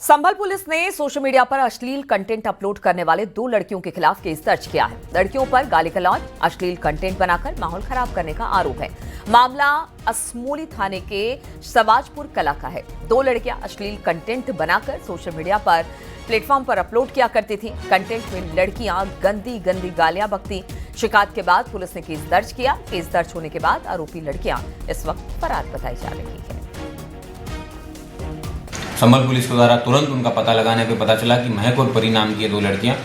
संभल police ने social media पर अश्लील कंटेंट अपलोड करने वाले 2 लड़कियों के खिलाफ केस दर्ज किया है। लड़कियों पर गाली गलौज, अश्लील कंटेंट बनाकर माहौल खराब करने का आरोप है। मामला असमोली थाने के सवाजपुर कला का है। 2 लड़कियां अश्लील कंटेंट बनाकर सोशल मीडिया पर प्लेटफॉर्म पर अपलोड किया करती थी। कंटेंट में लड़कियां गंदी गंदी गालियां बकती। शिकायत के बाद पुलिस ने केस दर्ज किया। केस दर्ज होने के बाद आरोपी लड़कियां इस वक्त फरार बताई जा रही है। संभल पुलिस के द्वारा तुरंत उनका पता लगाने पर पता चला कि महक और परी नाम की ये 2 लड़कियां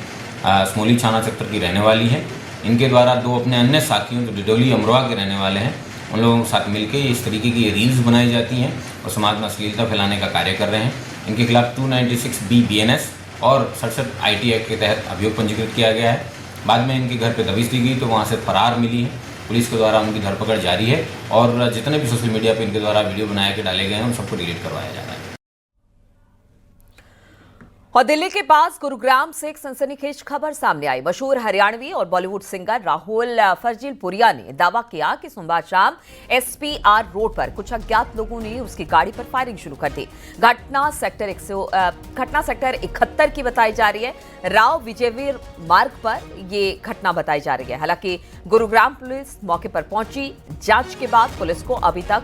असमोली थाना सेक्टर की रहने वाली हैं। इनके द्वारा 2 अपने अन्य साथियों जो डिडोली अमरोहा के रहने वाले हैं उन लोगों के साथ मिलकर इस तरीके की रील्स बनाई जाती हैं और समाज में अश्लीलता फैलाने का कार्य कर रहे हैं। इनके खिलाफ 296B BNS और 67 IT एक्ट के तहत अभियोग पंजीकृत किया गया है। बाद में इनके घर पर दबिश दी गई तो वहाँ से फरार मिली है। पुलिस के द्वारा उनकी धरपकड़ जारी है और जितने भी सोशल मीडिया पर इनके द्वारा वीडियो बनाए के डाले गए हैं उन सबको डिलीट करवाया जा रहा है। और दिल्ली के पास गुरुग्राम से एक सनसनीखेज खबर सामने आई। मशहूर हरियाणवी और बॉलीवुड सिंगर राहुल फजलपुरिया ने दावा किया कि सोमवार शाम SPR रोड पर कुछ अज्ञात लोगों ने उसकी गाड़ी पर फायरिंग शुरू कर दी। घटना सेक्टर 71 की बताई जा रही है। राव विजयवीर मार्ग पर ये घटना बताई जा रही है। हालांकि गुरुग्राम पुलिस मौके पर पहुंची। जांच के बाद पुलिस को अभी तक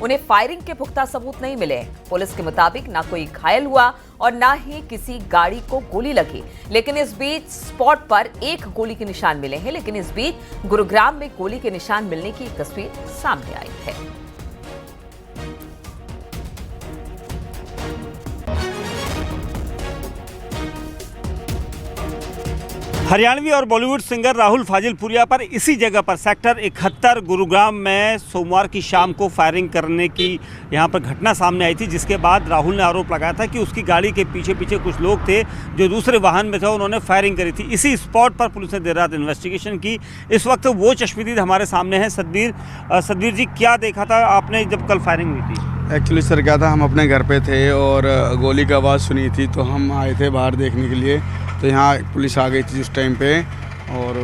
उन्हें फायरिंग के पुख्ता सबूत नहीं मिले। पुलिस के मुताबिक ना कोई घायल हुआ और ना ही किसी गाड़ी को गोली लगी। लेकिन इस बीच स्पॉट पर एक गोली के निशान मिले हैं। लेकिन इस बीच गुरुग्राम में गोली के निशान मिलने की एक तस्वीर सामने आई है। हरियाणवी और बॉलीवुड सिंगर राहुल फाजिलपुरिया पर इसी जगह पर सेक्टर 71 गुरुग्राम में सोमवार की शाम को फायरिंग करने की यहां पर घटना सामने आई थी, जिसके बाद राहुल ने आरोप लगाया था कि उसकी गाड़ी के पीछे पीछे कुछ लोग थे जो दूसरे वाहन में थे, उन्होंने फायरिंग करी थी। इसी स्पॉट पर पुलिस ने देर रात इन्वेस्टिगेशन की। इस वक्त वो चश्मदीद हमारे सामने हैं। सतबीर जी, क्या देखा था आपने जब कल फायरिंग हुई थी? एक्चुअली सर क्या था, हम अपने घर पे थे और गोली की आवाज़ सुनी थी तो हम आए थे बाहर देखने के लिए। तो यहाँ पुलिस आ गई थी उस टाइम पे और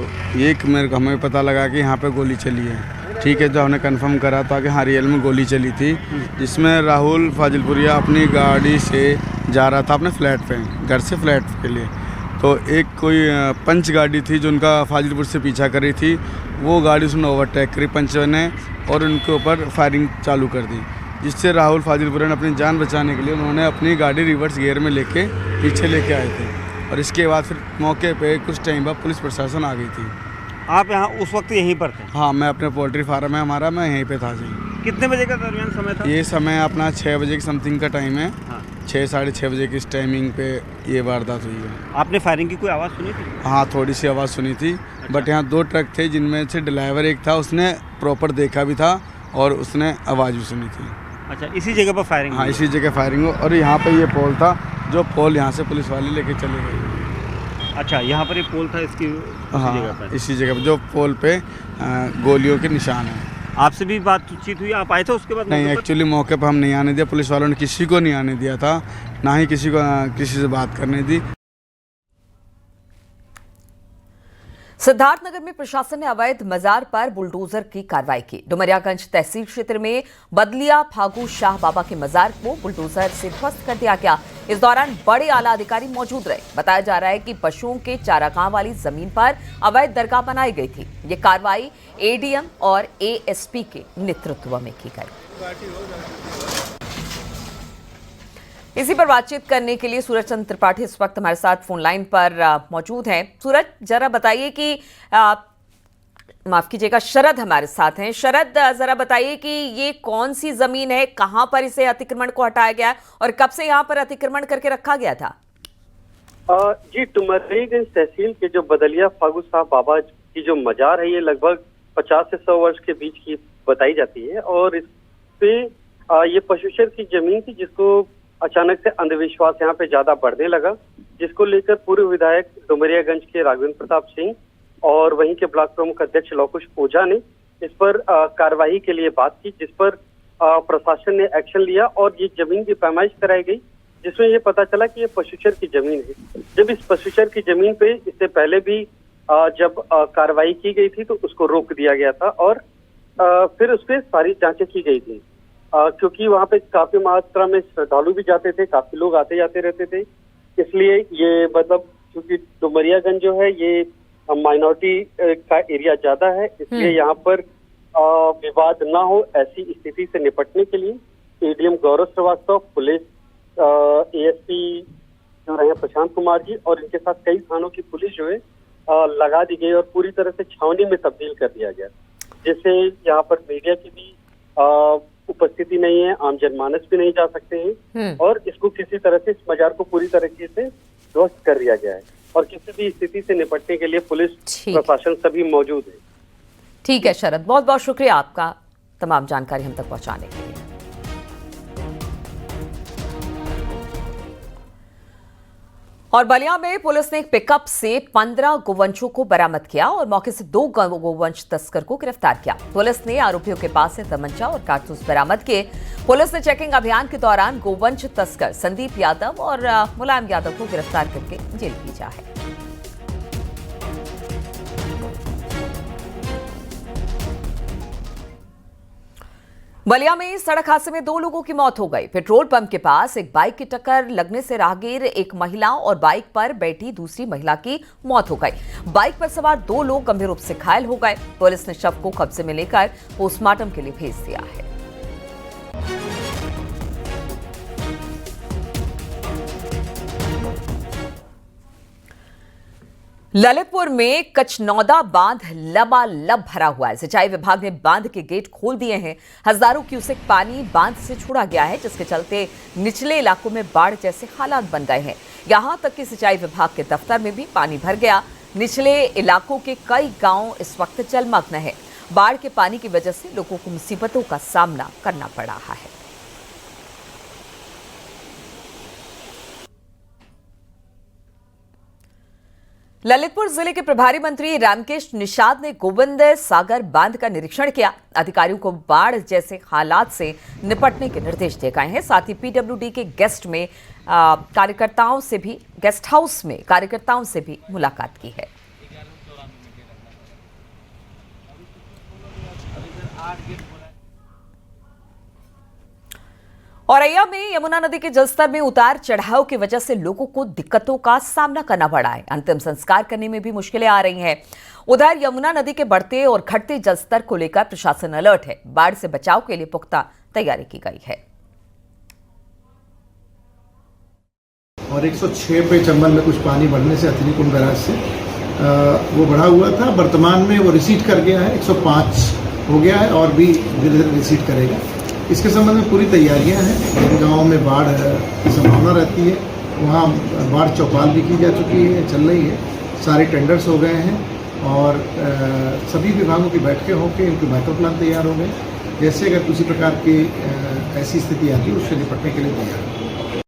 हमें पता लगा कि यहाँ पे गोली चली है। ठीक है, जो हमने कंफर्म करा था कि हाँ रियल में गोली चली थी, जिसमें राहुल फाजिलपुरिया अपनी गाड़ी से जा रहा था अपने फ्लैट पे, घर से फ्लैट के लिए। तो एक कोई पंच गाड़ी थी जो उनका फाजिलपुर से पीछा कर रही थी। वो गाड़ी उसने ओवरटेक करी पंच ने और उनके ऊपर फायरिंग चालू कर दी, जिससे राहुल फाजिलपुरिया ने अपनी जान बचाने के लिए उन्होंने अपनी गाड़ी रिवर्स गियर में लेके पीछे लेके आए थे। और इसके बाद फिर मौके पे कुछ टाइम बाद पुलिस प्रशासन आ गई थी। आप यहाँ उस वक्त यहीं पर थे? हाँ, मैं अपने पोल्ट्री फार्म है हमारा, मैं यहीं पे था जी। कितने बजे का दरमियान समय था? ये समय अपना 6 बजे के समथिंग का टाइम है। हाँ। 6 साढ़े 6 बजे की इस टाइमिंग पे ये वारदात हुई है। आपने फायरिंग की कोई आवाज़ सुनी थी? हाँ, थोड़ी सी आवाज़ सुनी थी। बट यहाँ 2 ट्रक थे जिनमें से ड्राइवर एक था, उसने प्रॉपर देखा भी था और उसने आवाज़ भी सुनी थी। अच्छा, इसी जगह पर फायरिंग? हाँ, इसी जगह फायरिंग हो। और यहाँ पे ये पोल था, जो पोल यहाँ से पुलिस वाले लेके चले गए। अच्छा, यहाँ पर एक पोल था इसकी? हाँ, जगह पर? इसी जगह पर जो पोल पे गोलियों के निशान है। आपसे भी बातचीत हुई? आप आए थे उसके बाद? नहीं, एक्चुअली मौके पर हम नहीं आने दिया। पुलिस वालों ने किसी को नहीं आने दिया था, ना ही किसी से बात करने दी। सिद्धार्थनगर में प्रशासन ने अवैध मजार पर बुलडोजर की कार्रवाई की। डुमरियागंज तहसील क्षेत्र में बदलिया फागू शाह बाबा के मजार को बुलडोजर से ध्वस्त कर दिया गया। इस दौरान बड़े आला अधिकारी मौजूद रहे। बताया जा रहा है कि पशुओं के चारागाह वाली जमीन पर अवैध दरगाह बनाई गई थी। ये कार्रवाई ADM और ASP के नेतृत्व में की गई। इसी पर बातचीत करने के लिए सूरज चंद्र त्रिपाठी इस वक्त हमारे साथ फोन लाइन पर मौजूद हैं। सूरज, जरा बताइए कि माफ कीजिएगा, शरद हमारे साथ हैं। शरद, जरा बताइए कि ये कौन सी जमीन है, कहां पर इसे अतिक्रमण को हटाया गया और कब से यहां पर अतिक्रमण करके रखा गया था? जी, डुमरियागंज तहसील के जो बदलिया फागू साहब बाबा की जो मजार है, ये लगभग 50 से 100 वर्ष के बीच की बताई जाती है। और इस पे ये पशुशर की जमीन थी, जिसको अचानक से अंधविश्वास यहाँ पे ज्यादा बढ़ने लगा, जिसको लेकर पूर्व विधायक डुमरियागंज के राघवेंद्र प्रताप सिंह और वहीं के ब्लॉक प्रमुख अध्यक्ष लवकुश ओझा ने इस पर कार्रवाई के लिए बात की, जिस पर प्रशासन ने एक्शन लिया और ये जमीन की पैमाइश कराई गई, जिसमें ये पता चला कि ये पशुचर की जमीन है। जब इस पशुचर की जमीन पे इससे पहले भी जब कार्रवाई की गई थी तो उसको रोक दिया गया था और फिर उस पर सारी जांचें की गई थी। क्योंकि वहाँ पे काफी मात्रा में श्रद्धालु भी जाते थे, काफी लोग आते जाते रहते थे, इसलिए ये मतलब क्योंकि डुमरियागंज जो है ये माइनॉरिटी का एरिया ज्यादा है, इसलिए यहाँ पर विवाद ना हो ऐसी स्थिति से निपटने के लिए एडीएम गौरव श्रीवास्तव, पुलिस एएसपी जो रहे प्रशांत कुमार जी और इनके साथ कई थानों की पुलिस जो है लगा दी गई और पूरी तरह से छावनी में तब्दील कर दिया गया, जिससे यहाँ पर मीडिया की भी उपस्थिति नहीं है, आम जनमानस भी नहीं जा सकते हैं और इसको किसी तरह से इस मजार को पूरी तरीके से ध्वस्त कर दिया गया है और किसी भी स्थिति से निपटने के लिए पुलिस प्रशासन सभी मौजूद है। ठीक है शरद, बहुत बहुत शुक्रिया आपका तमाम जानकारी हम तक पहुंचाने के लिए। और बलिया में पुलिस ने एक पिकअप से 15 गोवंशों को बरामद किया और मौके से 2 गोवंश तस्कर को गिरफ्तार किया। पुलिस ने आरोपियों के पास से तमंचा और कारतूस बरामद किए। पुलिस ने चेकिंग अभियान के दौरान गोवंश तस्कर संदीप यादव और मुलायम यादव को गिरफ्तार करके जेल भेजा है। बलिया में सड़क हादसे में 2 लोगों की मौत हो गई। पेट्रोल पंप के पास एक बाइक की टक्कर लगने से राहगीर एक महिला और बाइक पर बैठी दूसरी महिला की मौत हो गई। बाइक पर सवार 2 लोग गंभीर रूप से घायल हो गए। पुलिस ने शव को कब्जे में लेकर पोस्टमार्टम के लिए भेज दिया है। ललितपुर में कचनौदा बांध लबालब भरा हुआ है। सिंचाई विभाग ने बांध के गेट खोल दिए हैं। हजारों क्यूसेक पानी बांध से छोड़ा गया है, जिसके चलते निचले इलाकों में बाढ़ जैसे हालात बन गए हैं। यहां तक कि सिंचाई विभाग के दफ्तर में भी पानी भर गया। निचले इलाकों के कई गांव इस वक्त जलमग्न है। बाढ़ के पानी की वजह से लोगों को मुसीबतों का सामना करना पड़ रहा है। ललितपुर जिले के प्रभारी मंत्री रामकेश निषाद ने गोविंद सागर बांध का निरीक्षण किया। अधिकारियों को बाढ़ जैसे हालात से निपटने के निर्देश दिए गए हैं। साथ ही पीडब्ल्यूडी के गेस्ट हाउस में कार्यकर्ताओं से भी मुलाकात की है। औरैया में यमुना नदी के जलस्तर में उतार चढ़ाव की वजह से लोगों को दिक्कतों का सामना करना पड़ा है। अंतिम संस्कार करने में भी मुश्किलें आ रही हैं। उधर यमुना नदी के बढ़ते और घटते जलस्तर को लेकर प्रशासन अलर्ट है। बाढ़ से बचाव के लिए पुख्ता तैयारी की गई है। और 106 पे चंबल में कुछ पानी बढ़ने से अथनी कुंड बैराज से वो बढ़ा हुआ था। वर्तमान में वो रिसीड कर गया है, 105 हो गया है और भी धीरे धीरे रिसीड करेगा। इसके संबंध में पूरी तैयारियां हैं। जिन गाँवों में बाढ़ की संभावना रहती है वहाँ बाढ़ चौपाल भी की जा चुकी है, चल रही है। सारे टेंडर्स हो गए हैं और सभी विभागों की बैठकें होकर इनके बैकअप प्लान तैयार हो गए। जैसे अगर किसी प्रकार की ऐसी स्थिति आती है उससे निपटने के लिए तैयार है।